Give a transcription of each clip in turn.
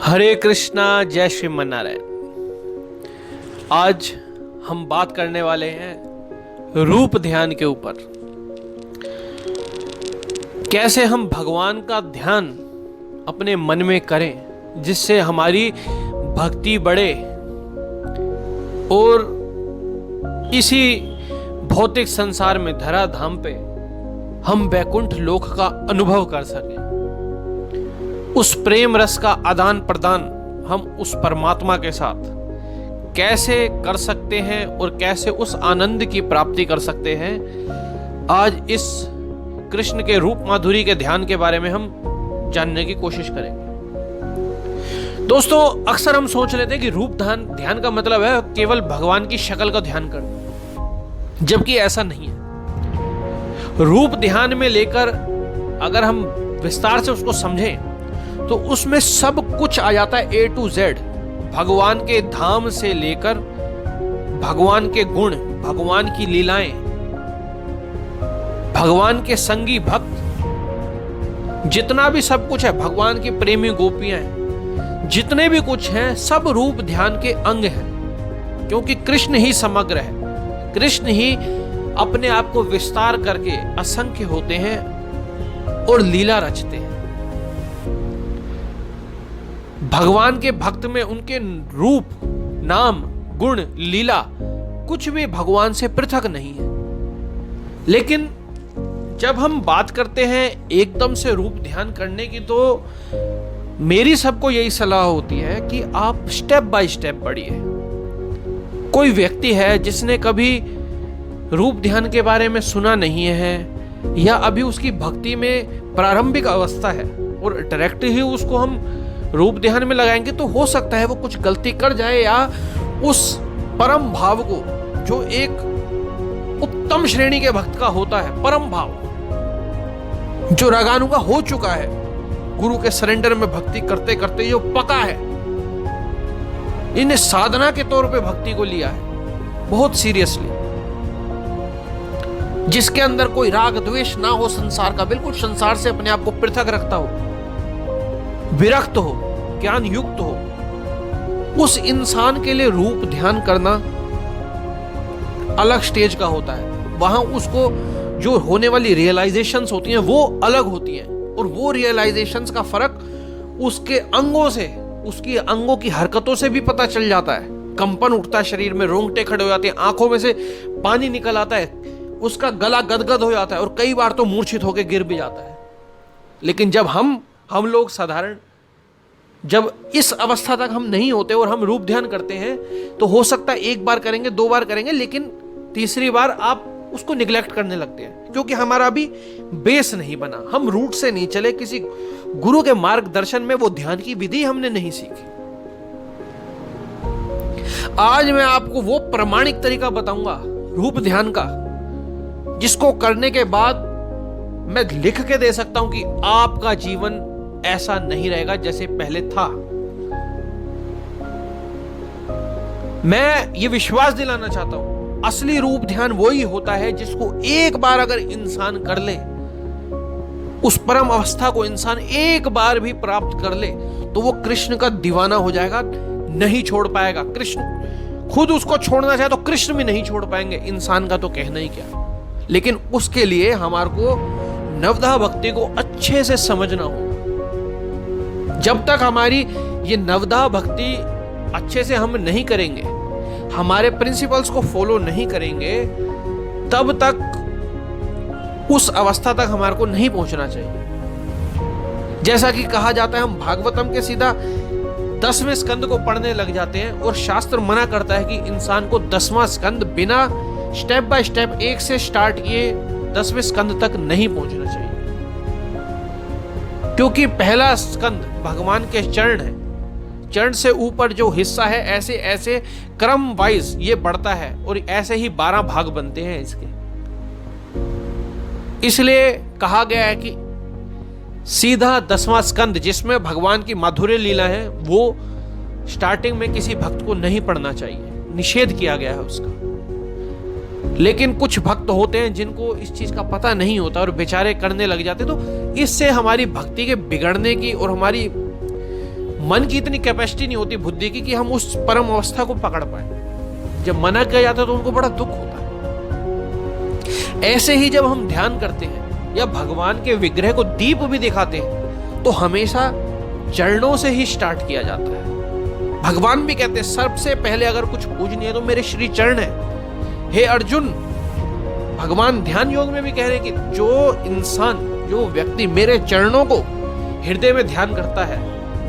हरे कृष्णा, जय श्रीमन नारायण। आज हम बात करने वाले हैं रूप ध्यान के ऊपर। कैसे हम भगवान का ध्यान अपने मन में करें जिससे हमारी भक्ति बढ़े और इसी भौतिक संसार में धरा धाम पे हम वैकुंठ लोक का अनुभव कर सकें। उस प्रेम रस का आदान प्रदान हम उस परमात्मा के साथ कैसे कर सकते हैं और कैसे उस आनंद की प्राप्ति कर सकते हैं, आज इस कृष्ण के रूप माधुरी के ध्यान के बारे में हम जानने की कोशिश करेंगे। दोस्तों, अक्सर हम सोच लेते हैं कि रूप ध्यान का मतलब है केवल भगवान की शक्ल का ध्यान करना, जबकि ऐसा नहीं है। रूप ध्यान में लेकर अगर हम विस्तार से उसको समझें तो उसमें सब कुछ आ जाता है, A to Z। भगवान के धाम से लेकर भगवान के गुण, भगवान की लीलाएं, भगवान के संगी भक्त, जितना भी सब कुछ है, भगवान की प्रेमी गोपियां हैं, जितने भी कुछ हैं, सब रूप ध्यान के अंग हैं। क्योंकि कृष्ण ही समग्र है, कृष्ण ही अपने आप को विस्तार करके असंख्य होते हैं और लीला रचते हैं। भगवान के भक्त में उनके रूप, नाम, गुण, लीला कुछ भी भगवान से पृथक नहीं है। लेकिन जब हम बात करते हैं एकदम से रूप ध्यान करने की, तो मेरी सबको यही सलाह होती है कि आप स्टेप बाय स्टेप बढ़िए। कोई व्यक्ति है जिसने कभी रूप ध्यान के बारे में सुना नहीं है या अभी उसकी भक्ति में प्रारंभिक अवस्था है और डायरेक्ट ही उसको हम रूप ध्यान में लगाएंगे तो हो सकता है वो कुछ गलती कर जाए, या उस परम भाव को, जो एक उत्तम श्रेणी के भक्त का होता है, परम भाव जो रागानुगा हो चुका है, गुरु के सरेंडर में भक्ति करते करते जो पका है, इन्हें साधना के तौर पे भक्ति को लिया है बहुत सीरियसली, जिसके अंदर कोई राग द्वेष ना हो संसार का, बिल्कुल संसार से अपने आप को पृथक रखता हो, विरक्त हो, ज्ञान युक्त हो, उस इंसान के लिए रूप ध्यान करना अलग स्टेज का होता है। वहां उसको जो होने वाली रियलाइजेशंस होती हैं वो अलग होती हैं, और वो रियलाइजेशंस का फर्क उसके अंगों से, उसकी अंगों की हरकतों से भी पता चल जाता है। कंपन उठता है शरीर में, रोंगटे खड़े हो जाते हैं, आंखों में से पानी निकल आता है, उसका गला गदगद हो जाता है और कई बार तो मूर्छित होकर गिर भी जाता है। लेकिन जब हम लोग साधारण जब इस अवस्था तक हम नहीं होते और हम रूप ध्यान करते हैं, तो हो सकता है एक बार करेंगे, दो बार करेंगे, लेकिन तीसरी बार आप उसको निग्लेक्ट करने लगते हैं, क्योंकि हमारा अभी बेस नहीं बना, हम रूट से नहीं चले, किसी गुरु के मार्गदर्शन में वो ध्यान की विधि हमने नहीं सीखी। आज मैं आपको वो प्रमाणिक तरीका बताऊंगा रूप ध्यान का, जिसको करने के बाद मैं लिख के दे सकता हूं कि आपका जीवन ऐसा नहीं रहेगा जैसे पहले था। मैं ये विश्वास दिलाना चाहता हूं, असली रूप ध्यान वही होता है जिसको एक बार अगर इंसान कर ले, उस परम अवस्था को इंसान एक बार भी प्राप्त कर ले, तो वो कृष्ण का दीवाना हो जाएगा, नहीं छोड़ पाएगा। कृष्ण खुद उसको छोड़ना चाहे तो कृष्ण भी नहीं छोड़ पाएंगे, इंसान का तो कहना ही क्या। लेकिन उसके लिए हमारे को नवधा भक्ति को अच्छे से समझना होगा। जब तक हमारी ये नवधा भक्ति अच्छे से हम नहीं करेंगे, हमारे प्रिंसिपल्स को फॉलो नहीं करेंगे, तब तक उस अवस्था तक हमारे को नहीं पहुंचना चाहिए। जैसा कि कहा जाता है, हम भागवतम के सीधा 10वें स्कंद को पढ़ने लग जाते हैं और शास्त्र मना करता है कि इंसान को 10वां स्कंद बिना स्टेप बाय स्टेप एक से स्टार्ट किए 10वें स्कंद तक नहीं पहुंचना चाहिए। क्योंकि पहला स्कंद भगवान के चरण है, चरण से ऊपर जो हिस्सा है ऐसे ऐसे क्रम वाइज ये बढ़ता है और ऐसे ही 12 भाग बनते हैं इसके। इसलिए कहा गया है कि सीधा 10वां स्कंद, जिसमें भगवान की माधुर्य लीला है, वो स्टार्टिंग में किसी भक्त को नहीं पढ़ना चाहिए, निषेध किया गया है उसका। लेकिन कुछ भक्त होते हैं जिनको इस चीज का पता नहीं होता और बेचारे करने लग जाते, तो इससे हमारी भक्ति के बिगड़ने की और हमारी मन की इतनी कैपेसिटी नहीं होती बुद्धि की कि हम उस परम अवस्था को पकड़ पाए। जब मना किया जाता है तो उनको बड़ा दुख होता है। ऐसे ही जब हम ध्यान करते हैं या भगवान के विग्रह को दीप भी दिखाते हैं तो हमेशा चरणों से ही स्टार्ट किया जाता है। भगवान भी कहते हैं सबसे पहले अगर कुछ पूजनीय है तो मेरे श्री चरण है। हे अर्जुन, भगवान ध्यान योग में भी कह रहे हैं कि जो इंसान, जो व्यक्ति मेरे चरणों को हृदय में ध्यान करता है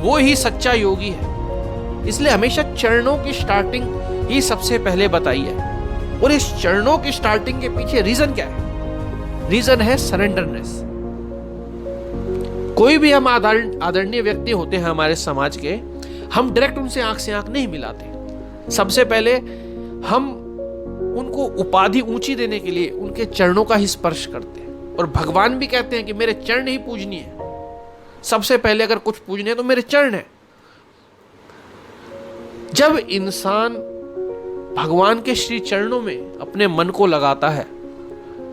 वो ही सच्चा योगी है। इसलिए हमेशा चरणों की स्टार्टिंग ही सबसे पहले बताई है। और इस चरणों की स्टार्टिंग के पीछे रीजन क्या है? रीजन है सरेंडरनेस। कोई भी हम आदरणीय व्यक्ति होते हैं हमारे समाज के, हम डायरेक्ट उनसे आंख से आंख नहीं मिलाते। सबसे पहले हम उनको उपाधि ऊंची देने के लिए उनके चरणों का ही स्पर्श करते हैं। और भगवान भी कहते हैं कि मेरे चरण ही पूजनीय है। सबसे पहले अगर कुछ पूजनीय है तो मेरे चरण है। जब इंसान भगवान के श्री चरणों में अपने मन को लगाता है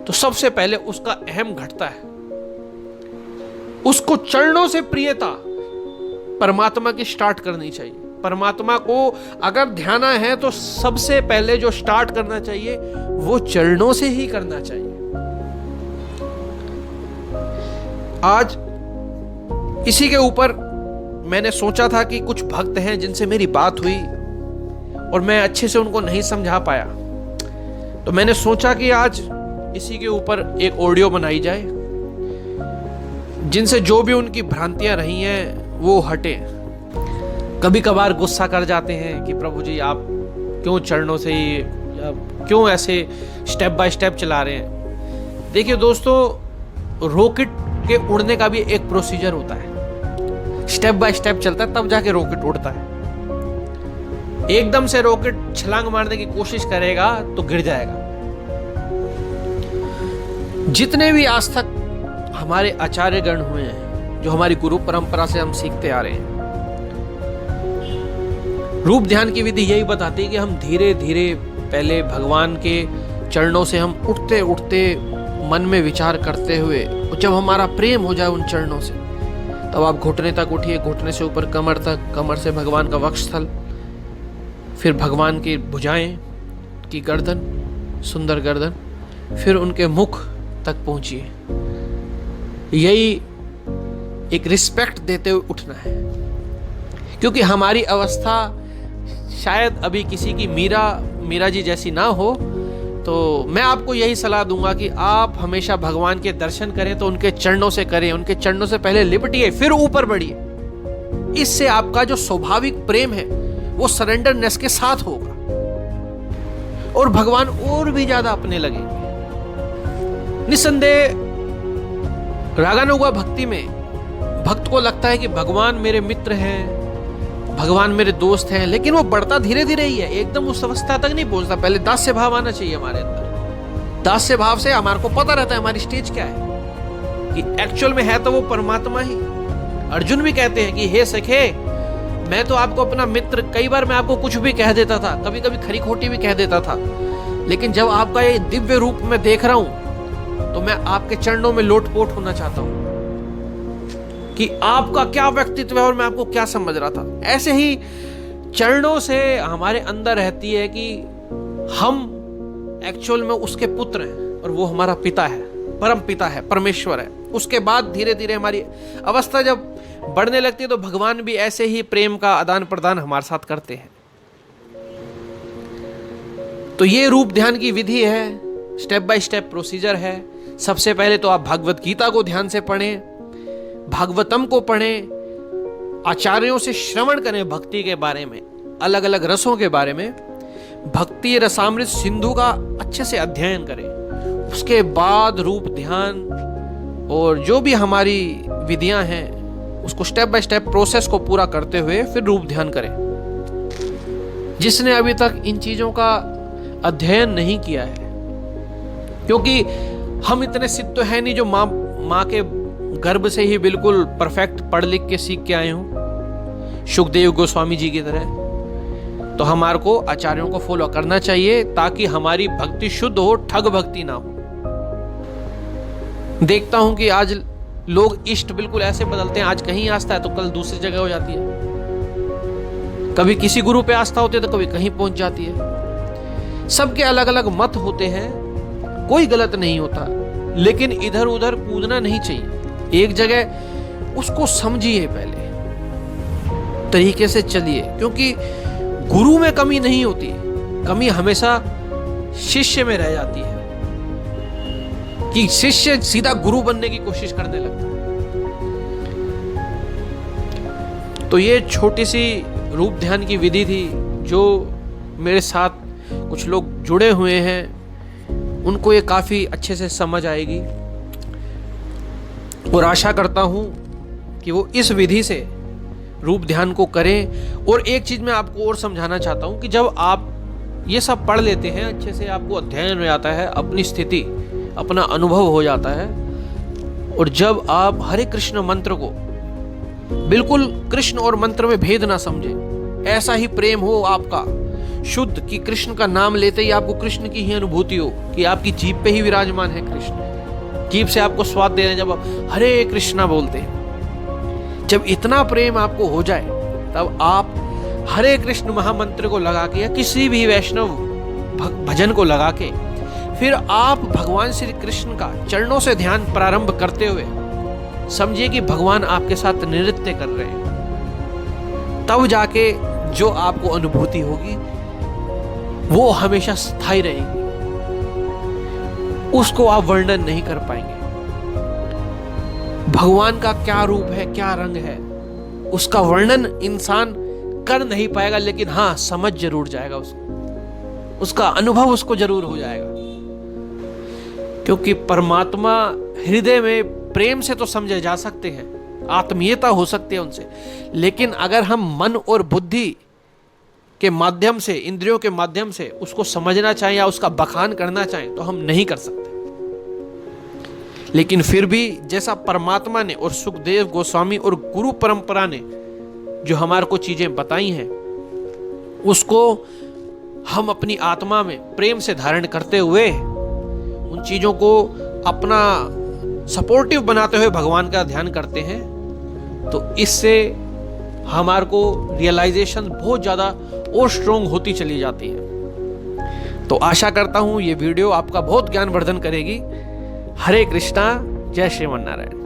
तो सबसे पहले उसका अहम घटता है। उसको चरणों से प्रियता परमात्मा की स्टार्ट करनी चाहिए। परमात्मा को अगर ध्यान है तो सबसे पहले जो स्टार्ट करना चाहिए वो चरणों से ही करना चाहिए। आज इसी के ऊपर मैंने सोचा था कि कुछ भक्त हैं जिनसे मेरी बात हुई और मैं अच्छे से उनको नहीं समझा पाया, तो मैंने सोचा कि आज इसी के ऊपर एक ऑडियो बनाई जाए जिनसे जो भी उनकी भ्रांतियां रही हैं वो हटे। कभी कभार गुस्सा कर जाते हैं कि प्रभु जी आप क्यों चरणों से ही या क्यों ऐसे स्टेप बाय स्टेप चला रहे हैं। देखिए दोस्तों, रॉकेट के उड़ने का भी एक प्रोसीजर होता है। स्टेप बाय स्टेप चलता है तब जाके रॉकेट उड़ता है। एकदम से रॉकेट छलांग मारने की कोशिश करेगा तो गिर जाएगा। जितने भी आज तक हमारे आचार्य गण हुए हैं, जो हमारी गुरु परंपरा से हम सीखते आ रहे हैं, रूप ध्यान की विधि यही बताती है कि हम धीरे धीरे पहले भगवान के चरणों से हम उठते उठते मन में विचार करते हुए, जब हमारा प्रेम हो जाए उन चरणों से, तब आप घुटने तक उठिए, घुटने से ऊपर कमर तक, कमर से भगवान का वक्षस्थल, फिर भगवान की भुजाएं की गर्दन, सुंदर गर्दन, फिर उनके मुख तक पहुंचिए। यही एक रिस्पेक्ट देते हुए उठना है, क्योंकि हमारी अवस्था शायद अभी किसी की मीरा जी जैसी ना हो। तो मैं आपको यही सलाह दूंगा कि आप हमेशा भगवान के दर्शन करें तो उनके चरणों से करें, उनके चरणों से पहले लिपटिए फिर ऊपर बढ़िए। इससे आपका जो स्वाभाविक प्रेम है वो सरेंडरनेस के साथ होगा और भगवान और भी ज्यादा अपने लगेंगे। निस्संदेह रागानुगा भक्ति में भक्त को लगता है कि भगवान मेरे मित्र हैं, भगवान मेरे दोस्त हैं, लेकिन वो बढ़ता धीरे धीरे ही है, एकदम उस अवस्था तक नहीं पहुंचता। पहले दास्य भाव आना चाहिए हमारे अंदर। दास्य भाव से हमारे को पता रहता है हमारी स्टेज क्या है, कि एक्चुअल में है तो वो परमात्मा ही। अर्जुन भी कहते हैं कि हे सखे, मैं तो आपको अपना मित्र, कई बार मैं आपको कुछ भी कह देता था, कभी कभी खरी खोटी भी कह देता था, लेकिन जब आपका ये दिव्य रूप मैं देख रहा हूं तो मैं आपके चरणों में लोटपोट होना चाहता हूं कि आपका क्या व्यक्तित्व है और मैं आपको क्या समझ रहा था। ऐसे ही चरणों से हमारे अंदर रहती है कि हम एक्चुअल में उसके पुत्र हैं और वो हमारा पिता है, परम पिता है, परमेश्वर है। उसके बाद धीरे धीरे हमारी अवस्था जब बढ़ने लगती है तो भगवान भी ऐसे ही प्रेम का आदान प्रदान हमारे साथ करते हैं। तो ये रूप ध्यान की विधि है, स्टेप बाय स्टेप प्रोसीजर है। सबसे पहले तो आप भगवत गीता को ध्यान से पढ़ें, भागवतम को पढ़ें, आचार्यों से श्रवण करें भक्ति के बारे में, अलग अलग रसों के बारे में, भक्ति रसामृत सिंधु का अच्छे से अध्ययन करें। उसके बाद रूप ध्यान और जो भी हमारी विधियां हैं उसको स्टेप बाय स्टेप प्रोसेस को पूरा करते हुए फिर रूप ध्यान करें। जिसने अभी तक इन चीजों का अध्ययन नहीं किया है, क्योंकि हम इतने सिद्ध तो है नहीं जो माँ के गर्भ से ही बिल्कुल परफेक्ट पढ़ लिख के सीख के आए हूं सुखदेव गोस्वामी जी की तरह। तो हमारे को आचार्यों को फॉलो करना चाहिए ताकि हमारी भक्ति शुद्ध हो, ठग भक्ति ना हो। देखता हूं कि आज लोग इष्ट बिल्कुल ऐसे बदलते हैं, आज कहीं आस्था है तो कल दूसरी जगह हो जाती है। कभी किसी गुरु पे आस्था होती है तो कभी कहीं पहुंच जाती है। सबके अलग अलग मत होते हैं, कोई गलत नहीं होता, लेकिन इधर उधर कूदना नहीं चाहिए। एक जगह उसको समझिए, पहले तरीके से चलिए, क्योंकि गुरु में कमी नहीं होती, कमी हमेशा शिष्य में रह जाती है कि शिष्य सीधा गुरु बनने की कोशिश करने लगता है। तो ये छोटी सी रूप ध्यान की विधि थी, जो मेरे साथ कुछ लोग जुड़े हुए हैं उनको ये काफी अच्छे से समझ आएगी, और आशा करता हूं कि वो इस विधि से रूप ध्यान को करें। और एक चीज मैं आपको और समझाना चाहता हूं कि जब आप ये सब पढ़ लेते हैं, अच्छे से आपको अध्ययन हो जाता है, अपनी स्थिति, अपना अनुभव हो जाता है, और जब आप हरे कृष्ण मंत्र को बिल्कुल कृष्ण और मंत्र में भेद ना समझे, ऐसा ही प्रेम हो आपका शुद्ध कि कृष्ण का नाम लेते ही आपको कृष्ण की ही अनुभूति हो, कि आपकी जीभ पे ही विराजमान है कृष्ण, जीभ से आपको स्वाद दे रहे हैं जब आप हरे कृष्णा बोलते हैं। जब इतना प्रेम आपको हो जाए, तब आप हरे कृष्ण महामंत्र को लगा के या किसी भी वैष्णव भजन को लगा के फिर आप भगवान श्री कृष्ण का चरणों से ध्यान प्रारंभ करते हुए समझिए कि भगवान आपके साथ नृत्य कर रहे हैं। तब जाके जो आपको अनुभूति होगी वो हमेशा स्थायी रहेगी, उसको आप वर्णन नहीं कर पाएंगे। भगवान का क्या रूप है, क्या रंग है, उसका वर्णन इंसान कर नहीं पाएगा, लेकिन हाँ समझ जरूर जाएगा उसको, उसका अनुभव उसको जरूर हो जाएगा। क्योंकि परमात्मा हृदय में प्रेम से तो समझे जा सकते हैं, आत्मीयता हो सकती है उनसे, लेकिन अगर हम मन और बुद्धि के माध्यम से, इंद्रियों के माध्यम से उसको समझना चाहें या उसका बखान करना चाहें तो हम नहीं कर सकते। लेकिन फिर भी जैसा परमात्मा ने और सुखदेव गोस्वामी और गुरु परंपरा ने जो हमारे को चीजें बताई हैं, उसको हम अपनी आत्मा में प्रेम से धारण करते हुए उन चीजों को अपना सपोर्टिव बनाते हुए भगवान का ध्यान करते हैं, तो इससे हमारे को रियलाइजेशन बहुत ज्यादा और स्ट्रोंग होती चली जाती है। तो आशा करता हूं ये वीडियो आपका बहुत ज्ञानवर्धन करेगी। हरे कृष्णा, जय श्रीमन नारायण।